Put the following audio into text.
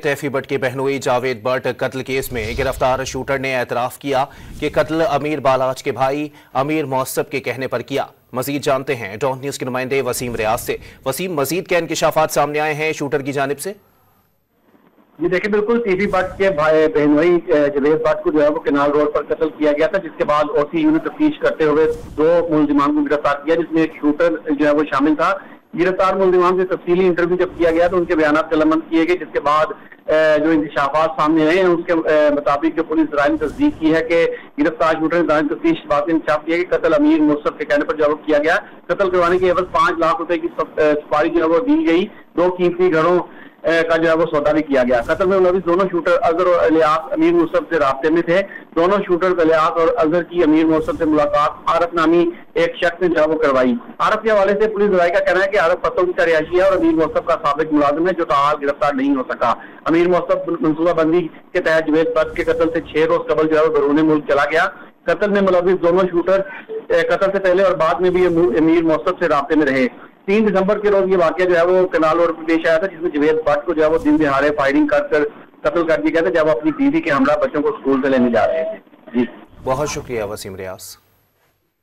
तैफी भट्ट के बहनोई जावेद भट्ट कत्ल केस में गिरफ्तार शूटर ने एतराफ किया कि कत्ल अमीर बालाज के भाई अमीर मौसब के कहने पर किया। मजीद जानते हैं डॉन न्यूज के नुमाइंदे वसीम रियाज से। वसीम, मजीद क्या इंकशाफात सामने आए हैं शूटर की जानिब से? जी देखिए, बिल्कुल तैफी भट्ट के भाई बहनोई जावेद भट्ट को जो है वो केनाल रोड पर कत्ल किया गया था, जिसके बाद ओसी ने तफ्तीश करते हुए 2 मुलजिमान को गिरफ्तार किया, जिसमें एक शूटर जो है वो शामिल था। गिरफ्तार मुलजिमान से तफसीली इंटरव्यू जब किया गया तो उनके बयान कलमबंद किए गए, जिसके बाद जो इंकशाफात सामने आए हैं उसके मुताबिक जो पुलिस राय ने तस्दीक की है कि गिरफ्तार शूटर ने तफ्तीश बात इंकशाफ किया कि कत्ल अमीर मौसब के कहने पर जवाब किया गया। कत्ल करवाने के एवज 5 लाख रुपए की सुपारी जो है वो दी गई। 2 कीमती घरों का जो है वो सौदा भी किया गया। कत्ल में मुलविस दोनों शूटर अजहर और अलियास अमीर मौसब से राब्ते में थे। दोनों शूटर अलियास और अजहर की अमीर मौसब से मुलाकात आरफ नामी एक शख्स ने जो है वो करवाई। आरफ के हवाले से पुलिस राय का कहना है कि आरफ पतों का रिहायशी है और अमीर मौसब का साबिक मुलाजिम है, जो ताहाल गिरफ्तार नहीं हो सका। अमीर मौसब मनसूबाबंदी के तहत जावेद भट्ट के कत्ल से 6 रोज कबल जो है वो बैरून मुल्क चला गया। कत्ल में मुलविस दोनों शूटर कत्ल से पहले और बाद में भी अमीर मौसब से राब्ते में रहे। 3 दिसंबर के रोज ये वाकया जो है वो केनाल रोड पर पेश आया था, जिसमें जावेद भट्ट को जो है वो दिन दिहाड़े फायरिंग कर कत्ल कर दिया गया था, जब अपनी बीवी के हमरा बच्चों को स्कूल से लेने जा रहे थे। जी बहुत शुक्रिया वसीम रियाज।